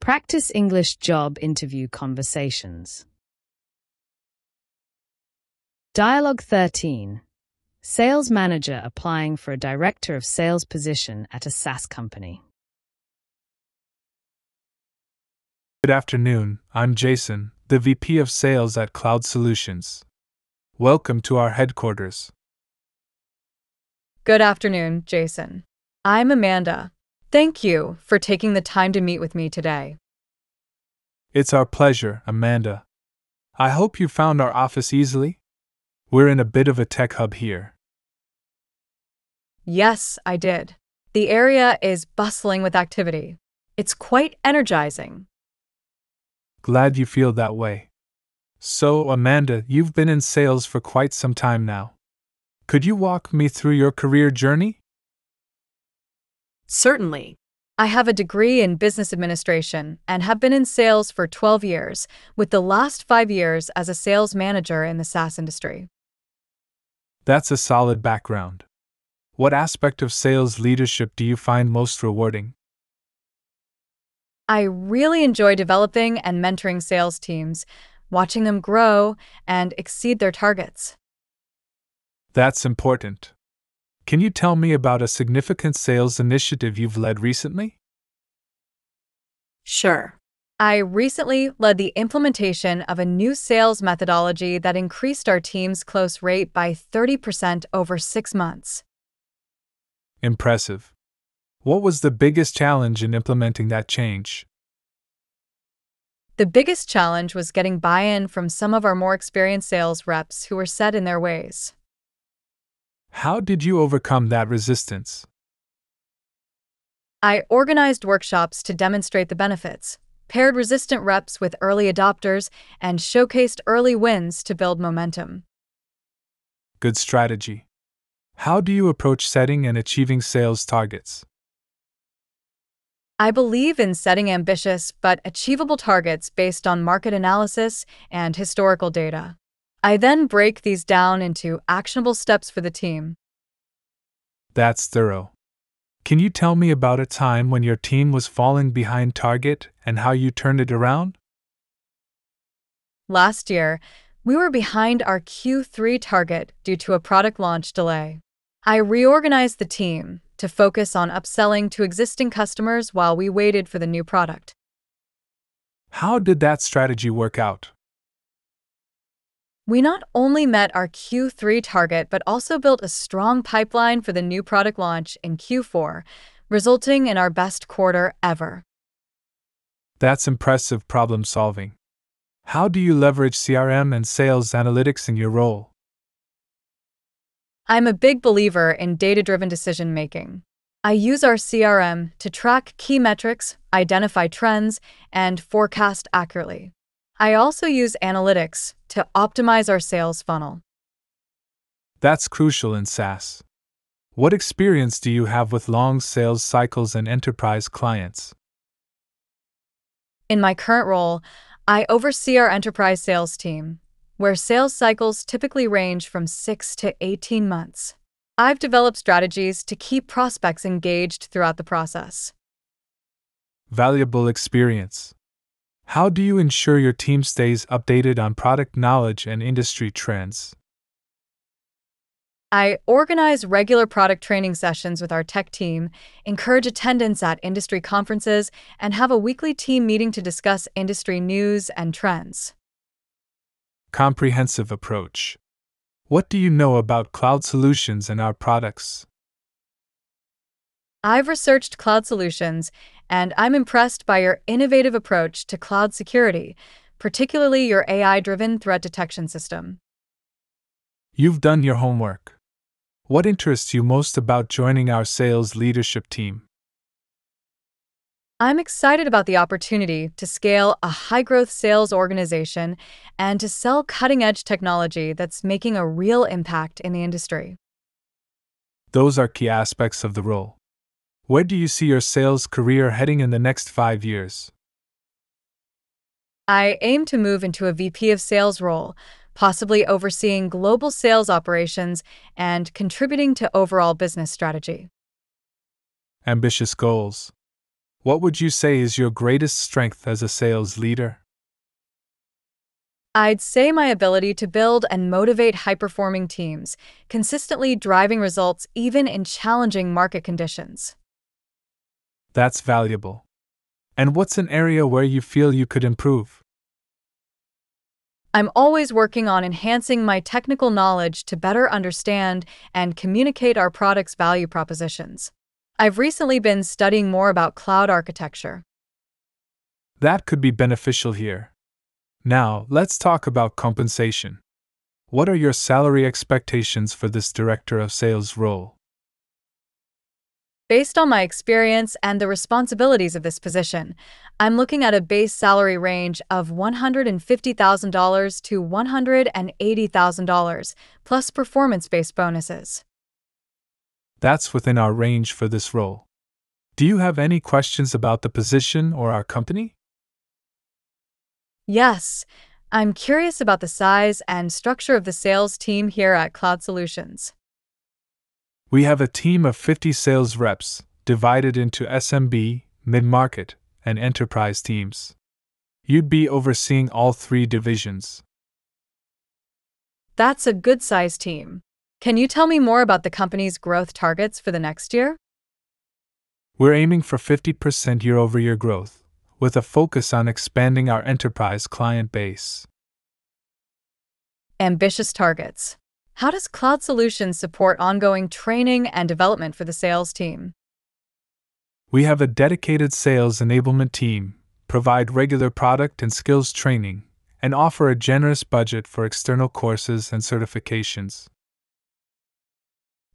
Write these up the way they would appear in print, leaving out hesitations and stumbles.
Practice English job interview conversations. Dialogue 13. Sales manager applying for a director of sales position at a SaaS company. Good afternoon, I'm Jason, the VP of Sales at Cloud Solutions. Welcome to our headquarters. Good afternoon, Jason. I'm Amanda. Thank you for taking the time to meet with me today. It's our pleasure, Amanda. I hope you found our office easily. We're in a bit of a tech hub here. Yes, I did. The area is bustling with activity. It's quite energizing. Glad you feel that way. So, Amanda, you've been in sales for quite some time now. Could you walk me through your career journey? Certainly. I have a degree in business administration and have been in sales for 12 years, with the last 5 years as a sales manager in the SaaS industry. That's a solid background. What aspect of sales leadership do you find most rewarding? I really enjoy developing and mentoring sales teams, watching them grow and exceed their targets. That's important. Can you tell me about a significant sales initiative you've led recently? Sure. I recently led the implementation of a new sales methodology that increased our team's close rate by 30% over 6 months. Impressive. What was the biggest challenge in implementing that change? The biggest challenge was getting buy-in from some of our more experienced sales reps who were set in their ways. How did you overcome that resistance? I organized workshops to demonstrate the benefits, paired resistant reps with early adopters, and showcased early wins to build momentum. Good strategy. How do you approach setting and achieving sales targets? I believe in setting ambitious but achievable targets based on market analysis and historical data. I then break these down into actionable steps for the team. That's thorough. Can you tell me about a time when your team was falling behind target and how you turned it around? Last year, we were behind our Q3 target due to a product launch delay. I reorganized the team to focus on upselling to existing customers while we waited for the new product. How did that strategy work out? We not only met our Q3 target but also built a strong pipeline for the new product launch in Q4, resulting in our best quarter ever. That's impressive problem solving. How do you leverage CRM and sales analytics in your role? I'm a big believer in data-driven decision-making. I use our CRM to track key metrics, identify trends, and forecast accurately. I also use analytics to optimize our sales funnel. That's crucial in SaaS. What experience do you have with long sales cycles and enterprise clients? In my current role, I oversee our enterprise sales team, where sales cycles typically range from 6 to 18 months. I've developed strategies to keep prospects engaged throughout the process. Valuable experience. How do you ensure your team stays updated on product knowledge and industry trends? I organize regular product training sessions with our tech team, encourage attendance at industry conferences, and have a weekly team meeting to discuss industry news and trends. Comprehensive approach. What do you know about cloud solutions and our products? I've researched cloud solutions, and I'm impressed by your innovative approach to cloud security, particularly your AI-driven threat detection system. You've done your homework. What interests you most about joining our sales leadership team? I'm excited about the opportunity to scale a high-growth sales organization and to sell cutting-edge technology that's making a real impact in the industry. Those are key aspects of the role. Where do you see your sales career heading in the next 5 years? I aim to move into a VP of sales role, possibly overseeing global sales operations and contributing to overall business strategy. Ambitious goals. What would you say is your greatest strength as a sales leader? I'd say my ability to build and motivate high-performing teams, consistently driving results even in challenging market conditions. That's valuable. And what's an area where you feel you could improve? I'm always working on enhancing my technical knowledge to better understand and communicate our product's value propositions. I've recently been studying more about cloud architecture. That could be beneficial here. Now, let's talk about compensation. What are your salary expectations for this director of sales role? Based on my experience and the responsibilities of this position, I'm looking at a base salary range of $150,000 to $180,000, plus performance-based bonuses. That's within our range for this role. Do you have any questions about the position or our company? Yes, I'm curious about the size and structure of the sales team here at Cloud Solutions. We have a team of 50 sales reps, divided into SMB, mid-market, and enterprise teams. You'd be overseeing all three divisions. That's a good-sized team. Can you tell me more about the company's growth targets for the next year? We're aiming for 50% year-over-year growth, with a focus on expanding our enterprise client base. Ambitious targets. How does Cloud Solutions support ongoing training and development for the sales team? We have a dedicated sales enablement team, provide regular product and skills training, and offer a generous budget for external courses and certifications.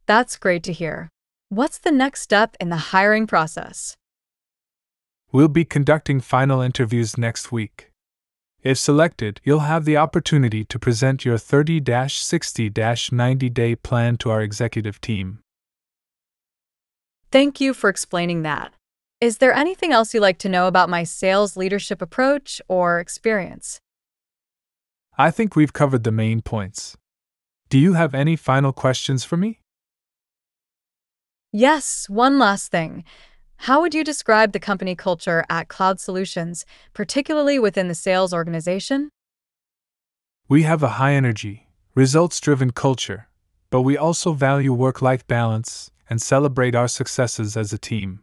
That's great to hear. What's the next step in the hiring process? We'll be conducting final interviews next week. If selected, you'll have the opportunity to present your 30-60-90-day plan to our executive team. Thank you for explaining that. Is there anything else you'd like to know about my sales leadership approach or experience? I think we've covered the main points. Do you have any final questions for me? Yes, one last thing. How would you describe the company culture at Cloud Solutions, particularly within the sales organization? We have a high-energy, results-driven culture, but we also value work-life balance and celebrate our successes as a team.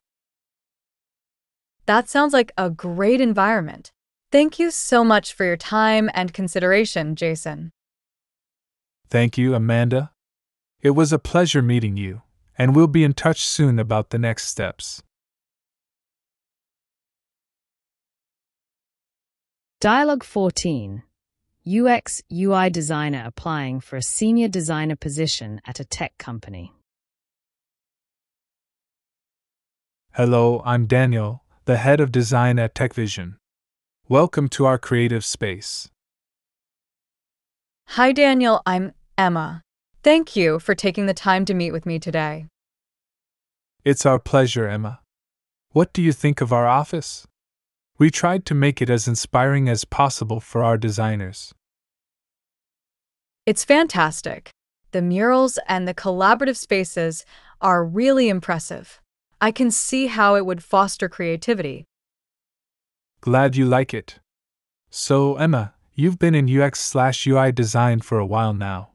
That sounds like a great environment. Thank you so much for your time and consideration, Jason. Thank you, Amanda. It was a pleasure meeting you, and we'll be in touch soon about the next steps. Dialogue 14. UX UI designer applying for a senior designer position at a tech company. Hello, I'm Daniel, the head of design at TechVision. Welcome to our creative space. Hi, Daniel. I'm Emma. Thank you for taking the time to meet with me today. It's our pleasure, Emma. What do you think of our office? We tried to make it as inspiring as possible for our designers. It's fantastic. The murals and the collaborative spaces are really impressive. I can see how it would foster creativity. Glad you like it. So, Emma, you've been in UX/UI design for a while now.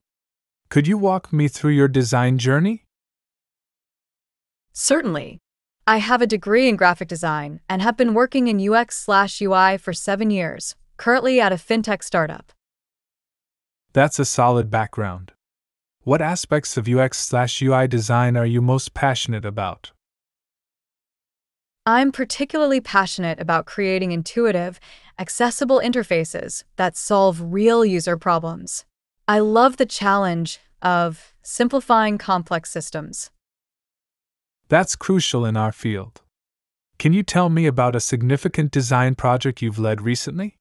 Could you walk me through your design journey? Certainly. I have a degree in graphic design and have been working in UX/UI for 7 years, currently at a fintech startup. That's a solid background. What aspects of UX/UI design are you most passionate about? I'm particularly passionate about creating intuitive, accessible interfaces that solve real user problems. I love the challenge of simplifying complex systems. That's crucial in our field. Can you tell me about a significant design project you've led recently?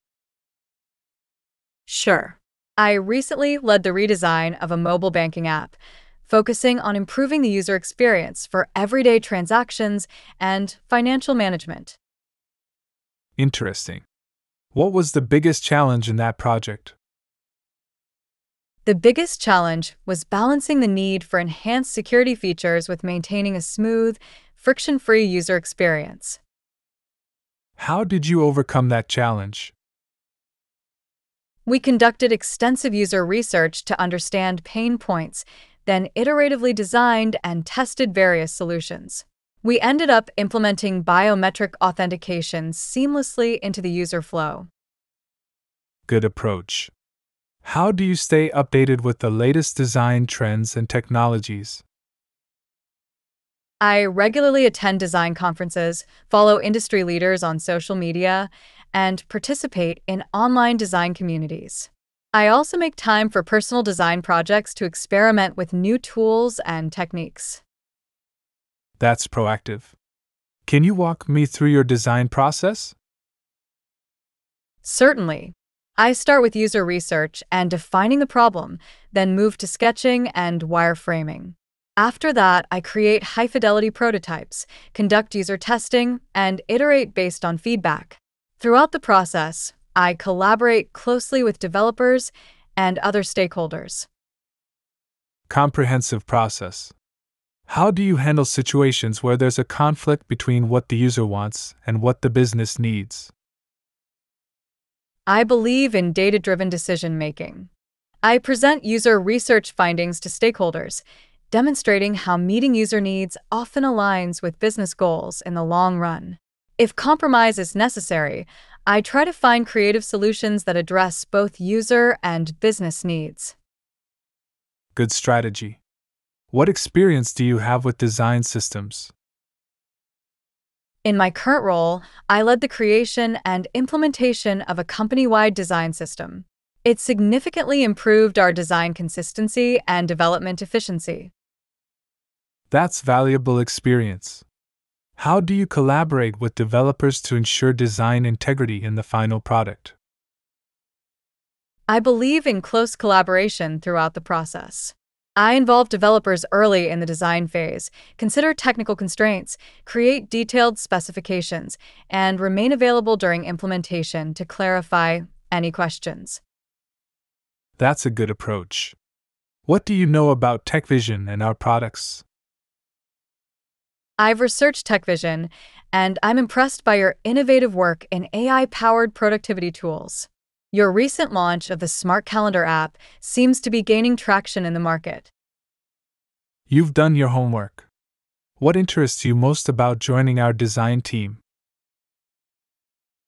Sure. I recently led the redesign of a mobile banking app, focusing on improving the user experience for everyday transactions and financial management. Interesting. What was the biggest challenge in that project? The biggest challenge was balancing the need for enhanced security features with maintaining a smooth, friction-free user experience. How did you overcome that challenge? We conducted extensive user research to understand pain points, then iteratively designed and tested various solutions. We ended up implementing biometric authentication seamlessly into the user flow. Good approach. How do you stay updated with the latest design trends and technologies? I regularly attend design conferences, follow industry leaders on social media, and participate in online design communities. I also make time for personal design projects to experiment with new tools and techniques. That's proactive. Can you walk me through your design process? Certainly. I start with user research and defining the problem, then move to sketching and wireframing. After that, I create high-fidelity prototypes, conduct user testing, and iterate based on feedback. Throughout the process, I collaborate closely with developers and other stakeholders. Comprehensive process. How do you handle situations where there's a conflict between what the user wants and what the business needs? I believe in data-driven decision-making. I present user research findings to stakeholders, demonstrating how meeting user needs often aligns with business goals in the long run. If compromise is necessary, I try to find creative solutions that address both user and business needs. Good strategy. What experience do you have with design systems? In my current role, I led the creation and implementation of a company-wide design system. It significantly improved our design consistency and development efficiency. That's valuable experience. How do you collaborate with developers to ensure design integrity in the final product? I believe in close collaboration throughout the process. I involve developers early in the design phase, consider technical constraints, create detailed specifications, and remain available during implementation to clarify any questions. That's a good approach. What do you know about TechVision and our products? I've researched TechVision, and I'm impressed by your innovative work in AI-powered productivity tools. Your recent launch of the Smart Calendar app seems to be gaining traction in the market. You've done your homework. What interests you most about joining our design team?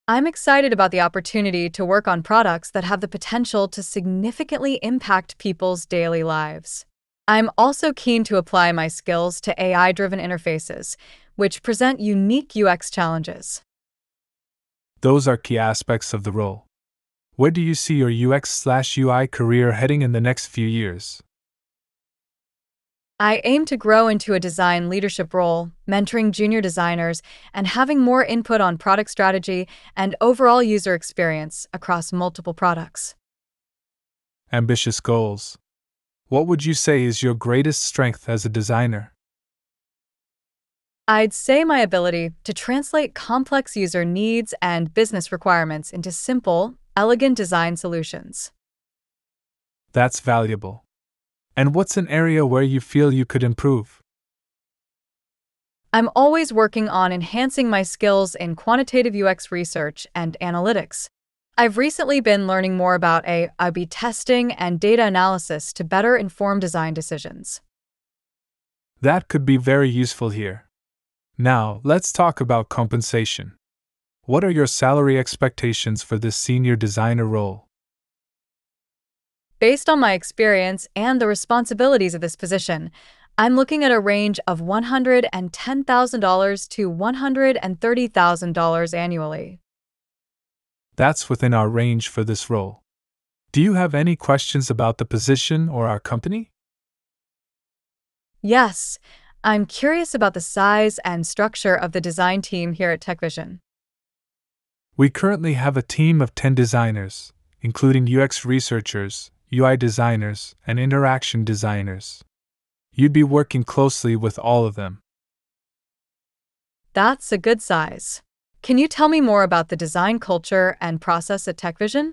I'm excited about the opportunity to work on products that have the potential to significantly impact people's daily lives. I'm also keen to apply my skills to AI-driven interfaces, which present unique UX challenges. Those are key aspects of the role. Where do you see your UX/UI career heading in the next few years? I aim to grow into a design leadership role, mentoring junior designers, and having more input on product strategy and overall user experience across multiple products. Ambitious goals. What would you say is your greatest strength as a designer? I'd say my ability to translate complex user needs and business requirements into simple, elegant design solutions. That's valuable. And what's an area where you feel you could improve? I'm always working on enhancing my skills in quantitative UX research and analytics. I've recently been learning more about A/B testing and data analysis to better inform design decisions. That could be very useful here. Now, let's talk about compensation. What are your salary expectations for this senior designer role? Based on my experience and the responsibilities of this position, I'm looking at a range of $110,000 to $130,000 annually. That's within our range for this role. Do you have any questions about the position or our company? Yes, I'm curious about the size and structure of the design team here at TechVision. We currently have a team of 10 designers, including UX researchers, UI designers, and interaction designers. You'd be working closely with all of them. That's a good size. Can you tell me more about the design culture and process at TechVision?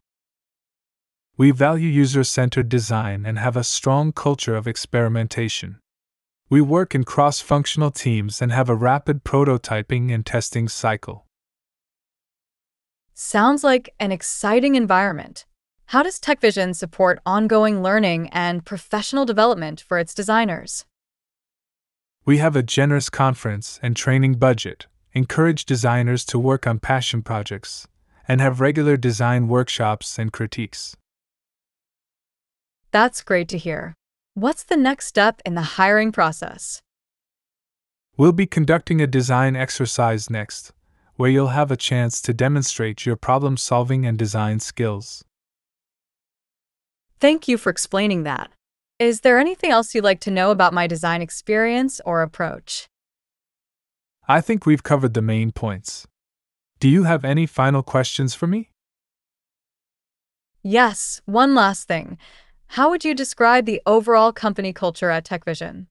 We value user-centered design and have a strong culture of experimentation. We work in cross-functional teams and have a rapid prototyping and testing cycle. Sounds like an exciting environment. How does TechVision support ongoing learning and professional development for its designers? We have a generous conference and training budget, encourage designers to work on passion projects, and have regular design workshops and critiques. That's great to hear. What's the next step in the hiring process? We'll be conducting a design exercise next, where you'll have a chance to demonstrate your problem-solving and design skills. Thank you for explaining that. Is there anything else you'd like to know about my design experience or approach? I think we've covered the main points. Do you have any final questions for me? Yes, one last thing. How would you describe the overall company culture at TechVision?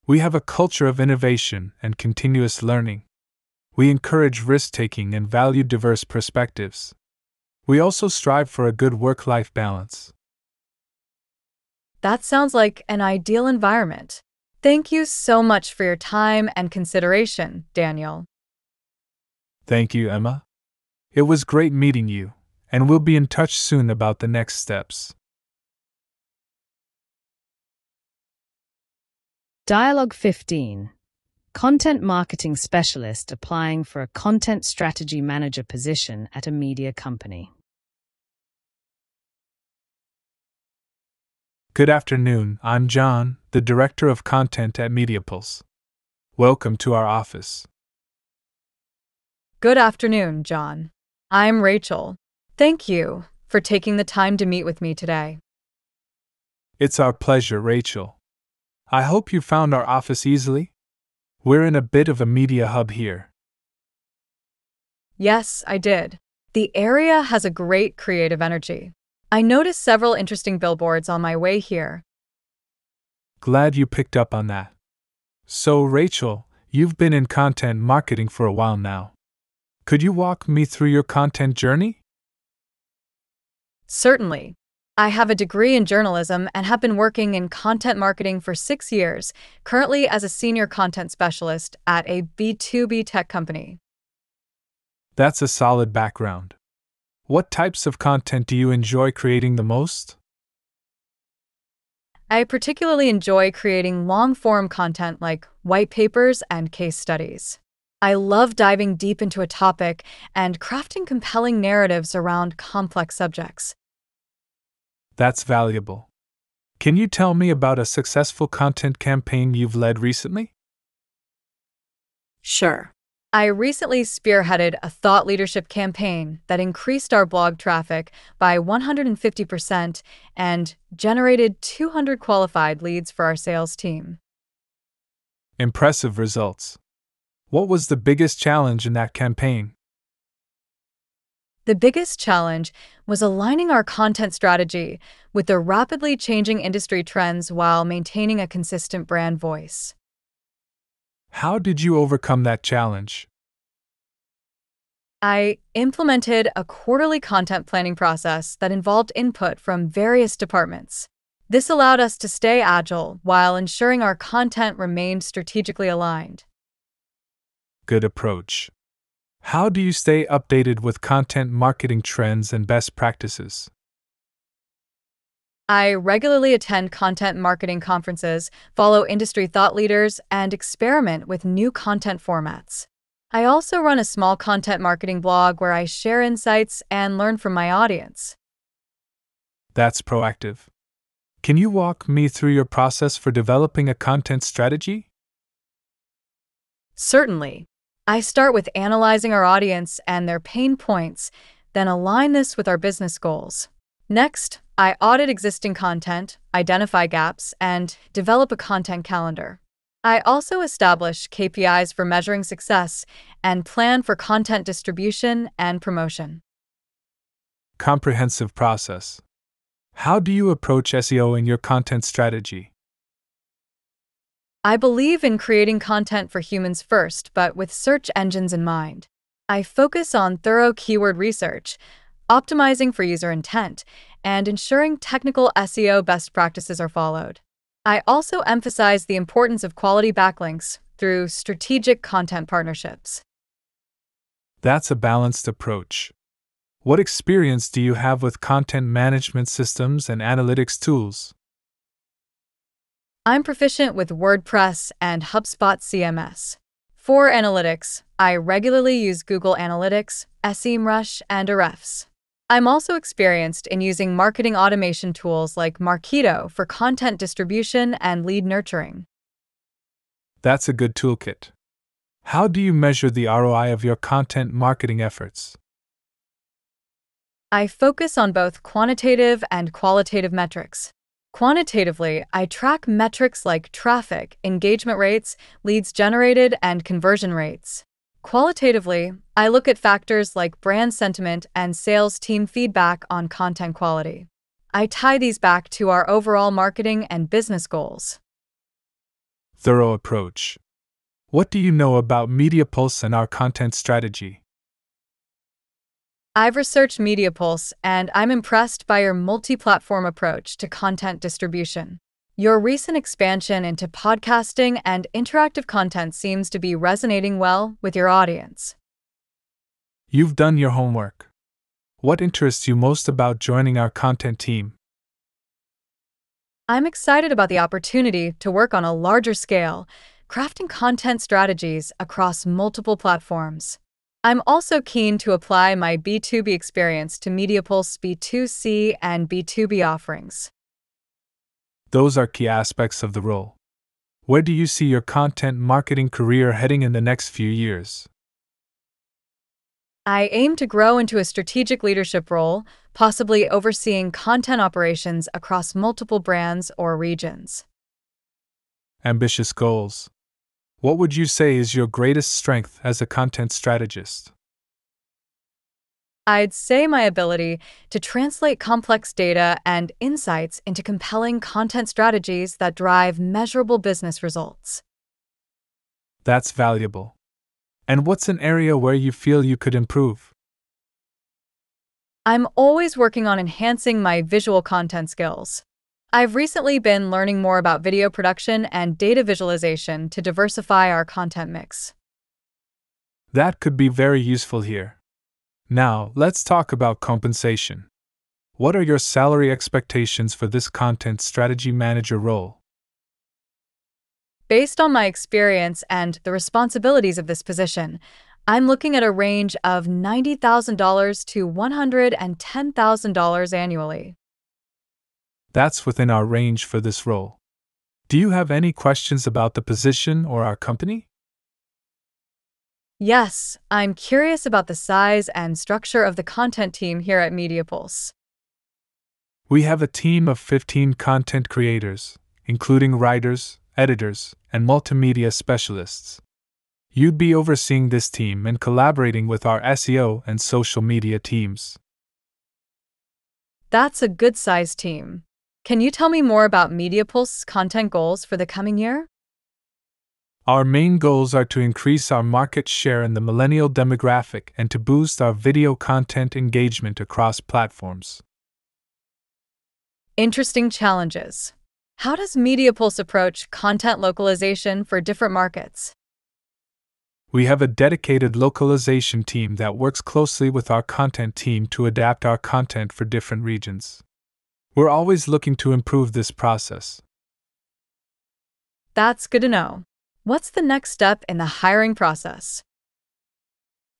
We have a culture of innovation and continuous learning. We encourage risk-taking and value diverse perspectives. We also strive for a good work-life balance. That sounds like an ideal environment. Thank you so much for your time and consideration, Daniel. Thank you, Emma. It was great meeting you, and we'll be in touch soon about the next steps. Dialogue 15. Content marketing specialist applying for a content strategy manager position at a media company. Good afternoon, I'm John, the Director of Content at MediaPulse. Welcome to our office. Good afternoon, John. I'm Rachel. Thank you for taking the time to meet with me today. It's our pleasure, Rachel. I hope you found our office easily. We're in a bit of a media hub here. Yes, I did. The area has a great creative energy. I noticed several interesting billboards on my way here. Glad you picked up on that. So, Rachel, you've been in content marketing for a while now. Could you walk me through your content journey? Certainly. I have a degree in journalism and have been working in content marketing for 6 years, currently as a senior content specialist at a B2B tech company. That's a solid background. What types of content do you enjoy creating the most? I particularly enjoy creating long-form content like white papers and case studies. I love diving deep into a topic and crafting compelling narratives around complex subjects. That's valuable. Can you tell me about a successful content campaign you've led recently? Sure. I recently spearheaded a thought leadership campaign that increased our blog traffic by 150% and generated 200 qualified leads for our sales team. Impressive results. What was the biggest challenge in that campaign? The biggest challenge was aligning our content strategy with the rapidly changing industry trends while maintaining a consistent brand voice. How did you overcome that challenge? I implemented a quarterly content planning process that involved input from various departments. This allowed us to stay agile while ensuring our content remained strategically aligned. Good approach. How do you stay updated with content marketing trends and best practices? I regularly attend content marketing conferences, follow industry thought leaders, and experiment with new content formats. I also run a small content marketing blog where I share insights and learn from my audience. That's proactive. Can you walk me through your process for developing a content strategy? Certainly. I start with analyzing our audience and their pain points, then align this with our business goals. Next, I audit existing content, identify gaps, and develop a content calendar. I also establish KPIs for measuring success and plan for content distribution and promotion. Comprehensive process. How do you approach SEO in your content strategy? I believe in creating content for humans first, but with search engines in mind. I focus on thorough keyword research, optimizing for user intent, and ensuring technical SEO best practices are followed. I also emphasize the importance of quality backlinks through strategic content partnerships. That's a balanced approach. What experience do you have with content management systems and analytics tools? I'm proficient with WordPress and HubSpot CMS. For analytics, I regularly use Google Analytics, SEMrush, and Ahrefs. I'm also experienced in using marketing automation tools like Marketo for content distribution and lead nurturing. That's a good toolkit. How do you measure the ROI of your content marketing efforts? I focus on both quantitative and qualitative metrics. Quantitatively, I track metrics like traffic, engagement rates, leads generated, and conversion rates. Qualitatively, I look at factors like brand sentiment and sales team feedback on content quality. I tie these back to our overall marketing and business goals. Thorough approach. What do you know about MediaPulse and our content strategy? I've researched MediaPulse, and I'm impressed by your multi-platform approach to content distribution. Your recent expansion into podcasting and interactive content seems to be resonating well with your audience. You've done your homework. What interests you most about joining our content team? I'm excited about the opportunity to work on a larger scale, crafting content strategies across multiple platforms. I'm also keen to apply my B2B experience to MediaPulse B2C and B2B offerings. Those are key aspects of the role. Where do you see your content marketing career heading in the next few years? I aim to grow into a strategic leadership role, possibly overseeing content operations across multiple brands or regions. Ambitious goals. What would you say is your greatest strength as a content strategist? I'd say my ability to translate complex data and insights into compelling content strategies that drive measurable business results. That's valuable. And what's an area where you feel you could improve? I'm always working on enhancing my visual content skills. I've recently been learning more about video production and data visualization to diversify our content mix. That could be very useful here. Now, let's talk about compensation. What are your salary expectations for this content strategy manager role? Based on my experience and the responsibilities of this position, I'm looking at a range of $90,000 to $110,000 annually. That's within our range for this role. Do you have any questions about the position or our company? Yes, I'm curious about the size and structure of the content team here at MediaPulse. We have a team of 15 content creators, including writers, editors, and multimedia specialists. You'd be overseeing this team and collaborating with our SEO and social media teams. That's a good-sized team. Can you tell me more about MediaPulse's content goals for the coming year? Our main goals are to increase our market share in the millennial demographic and to boost our video content engagement across platforms. Interesting challenges. How does MediaPulse approach content localization for different markets? We have a dedicated localization team that works closely with our content team to adapt our content for different regions. We're always looking to improve this process. That's good to know. What's the next step in the hiring process?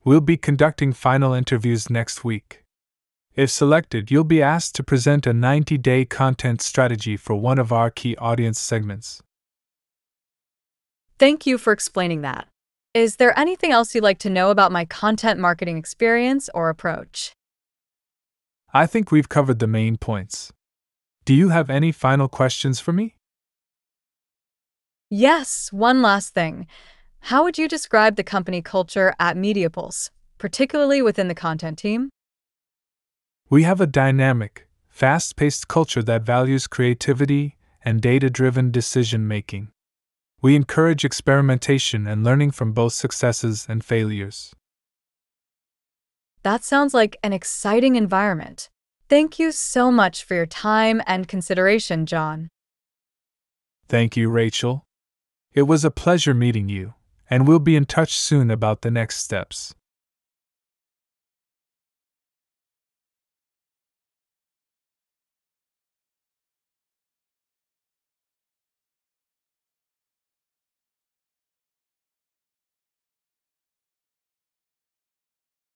We'll be conducting final interviews next week. If selected, you'll be asked to present a 90-day content strategy for one of our key audience segments. Thank you for explaining that. Is there anything else you'd like to know about my content marketing experience or approach? I think we've covered the main points. Do you have any final questions for me? Yes, one last thing. How would you describe the company culture at MediaPulse, particularly within the content team? We have a dynamic, fast-paced culture that values creativity and data-driven decision-making. We encourage experimentation and learning from both successes and failures. That sounds like an exciting environment. Thank you so much for your time and consideration, John. Thank you, Rachel. It was a pleasure meeting you, and we'll be in touch soon about the next steps.